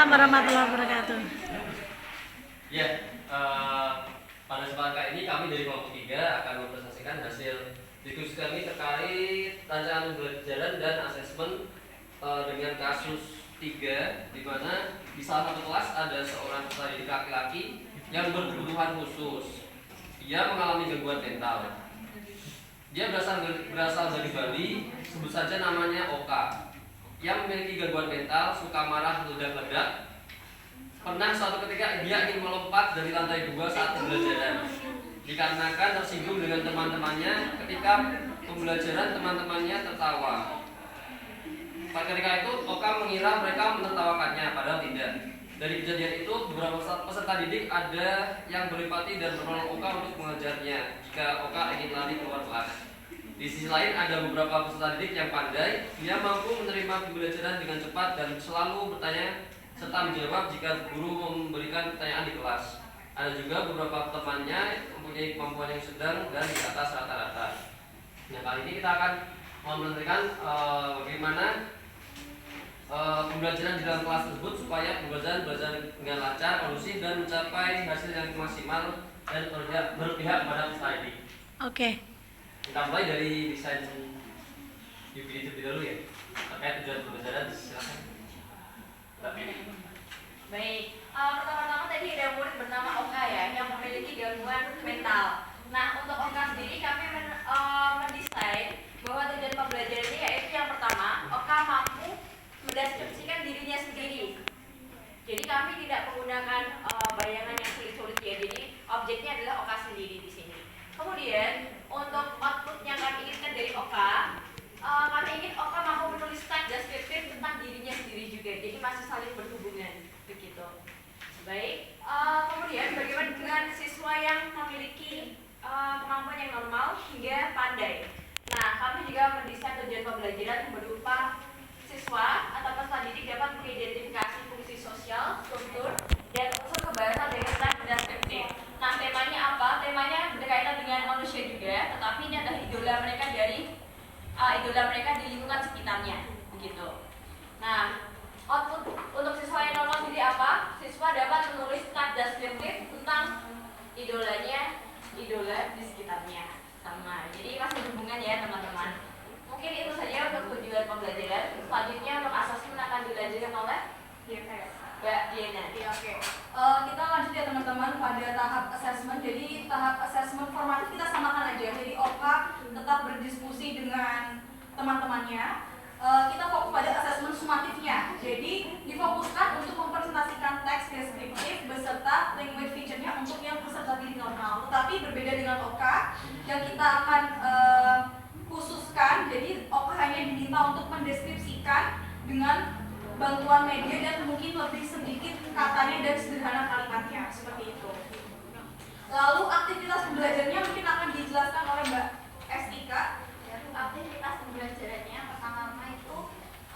Waalaikumsalam warahmatullahi wabarakatuh. Ya, pada kesempatan kali ini kami dari kelompok 3 akan mempresentasikan hasil diskusi kami terkait rancangan pembelajaran dan asesmen dengan kasus 3, di mana di salah satu kelas ada seorang peserta didik laki-laki yang berkebutuhan khusus. Dia mengalami gangguan mental. Dia berasal dari Bali, sebut saja namanya Oka, yang memiliki gangguan mental, suka marah, meledak-ledak. Pernah suatu ketika dia ingin melompat dari lantai 2 saat pembelajaran, dikarenakan tersinggung dengan teman-temannya ketika pembelajaran teman-temannya tertawa. Ketika itu Oka mengira mereka menertawakannya, padahal tidak. Dari kejadian itu, beberapa peserta didik ada yang berempati dan menolong Oka untuk mengejarnya jika Oka ingin lari keluar kelas. Di sisi lain ada beberapa peserta didik yang pandai, dia mampu menerima pembelajaran dengan cepat dan selalu bertanya serta menjawab jika guru memberikan pertanyaan di kelas. Ada juga beberapa temannya mempunyai kemampuan yang sedang dan di atas rata-rata. Nah, kali ini kita akan memberikan bagaimana pembelajaran di dalam kelas tersebut supaya pembelajaran dengan lancar, kondusif dan mencapai hasil yang maksimal dan berpihak pada peserta didik. Oke. Kita mulai dari desain UPD terlebih dahulu ya. Terkait tujuan pembelajaran, silakan. Baik, pertama-tama tadi ada murid bernama Oka ya, yang memiliki gangguan mental. Nah, untuk Oka sendiri kami mendesain bahwa tujuan pembelajaran ini yaitu yang pertama, Oka mampu mendeskripsikan dirinya sendiri. Jadi kami tidak menggunakan bayangan yang sulit-sulit ya. Jadi objeknya adalah Oka sendiri di sini. Kemudian untuk output yang kami inginkan dari Oka, kami ingin Oka mampu menulis teks deskriptif tentang dirinya sendiri juga. Jadi masih saling berhubungan begitu. Baik. Kemudian bagaimana dengan siswa yang memiliki kemampuan yang normal hingga pandai? Nah, kami juga mendesain tujuan pembelajaran berupa siswa atau peserta didik dapat mengidentifikasi fungsi sosial, struktur, dan unsur kebahasaan dengan teks deskriptif. Nah, temanya apa? Temanya berkaitan dengan manusia juga, tetapi ini adalah idola mereka di lingkungan sekitarnya, begitu. Nah, output untuk siswa yang normal sendiri apa? Siswa dapat menulis teks deskriptif tentang idola di sekitarnya, sama. Jadi masih berhubungan ya teman-teman. Mungkin itu saja untuk tujuan pembelajaran. Selanjutnya untuk asesmen akan dilanjutkan oleh Mbak Diana. Ya, oke. Kita lanjut ya teman-teman pada tahap assessment. Jadi tahap assessment formatif kita samakan aja. Jadi Oka tetap berdiskusi dengan teman-temannya. Kita fokus pada assessment sumatifnya. Jadi difokuskan untuk mempresentasikan teks deskriptif beserta language feature-nya untuk yang peserta didik normal. Tetapi berbeda dengan Oka yang kita akan khususkan. Jadi Oka hanya diminta untuk mendeskripsikan dengan bantuan media dan mungkin lebih sedikit katanya dan sederhana kalimatnya, seperti itu. Lalu aktivitas pembelajarannya mungkin akan dijelaskan oleh Mbak Estika. Aktivitas pembelajarannya pertama itu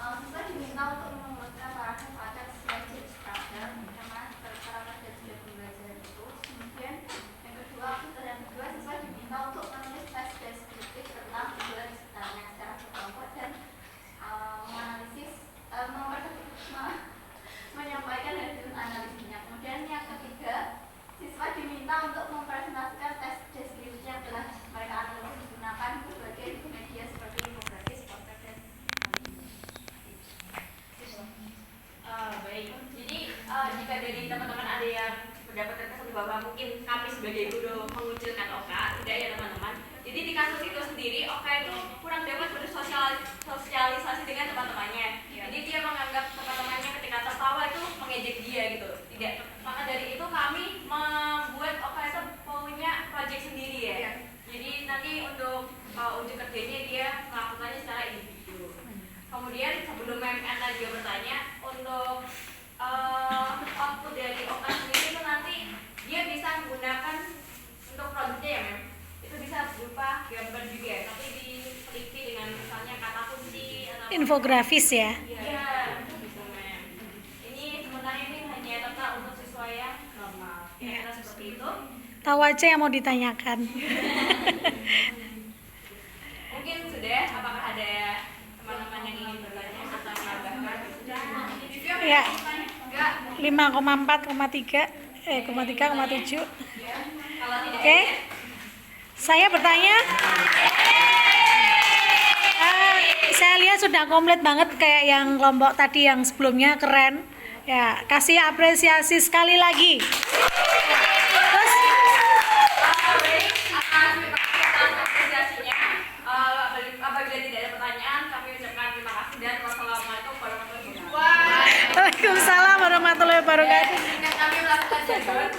siswa diminta untuk menuliskan paragraf pada slide struktur dengan paragraf dan sudut pembelajaran itu. Kemudian yang kedua siswa diminta untuk menulis teks deskriptif tentang idola di sekitarnya secara berkelompok dan menganalisis menyampaikan hasil analisisnya. Kemudian yang ketiga, siswa diminta untuk mempresentasikan teks deskripsi yang telah mereka analisis menggunakan berbagai media seperti infografis, poster, dan baik. Jadi jika dari teman-teman ada yang pendapat tertentu bahwa mungkin kami sebagai guru mengucilkan Oka, tidak ya teman-teman. Jadi di kasus itu sendiri Oka itu kurang dapat bersosialisasi dengan teman-temannya. Jadi dia menganggap teman-temannya ketika tertawa itu mengejek dia gitu. Tidak. Maka dari itu kami membuat Oka itu punya project sendiri ya. Jadi nanti untuk uji kerjanya dia melakukannya secara individu. Kemudian sebelum MN juga bertanya untuk output dari Oka sendiri itu nanti dia bisa menggunakan untuk produknya ya Mem. Itu bisa berupa gambar juga, tapi diteliti dengan misalnya kata kunci atau Infografis ya. Iya, bisa Mem. Ini sementara ini hanya tentang untuk siswa yang normal. Ya. Kira seperti itu. Tahu aja yang mau ditanyakan. Mungkin sudah. Apakah ada teman-teman yang ingin bertanya atau menambahkan? Ya. Enggak. 5,4,3 0,3,7. Kalau tidak Oke. Saya bertanya. Saya lihat sudah komplit banget kayak yang kelompok tadi yang sebelumnya, keren. Ya, kasih apresiasi sekali lagi. Terus atas apresiasinya, apabila tidak ada pertanyaan, kami ucapkan terima kasih dan wassalamualaikum warahmatullahi wabarakatuh. Waalaikumsalam warahmatullahi wabarakatuh. Dengan kami melakukan jadwal.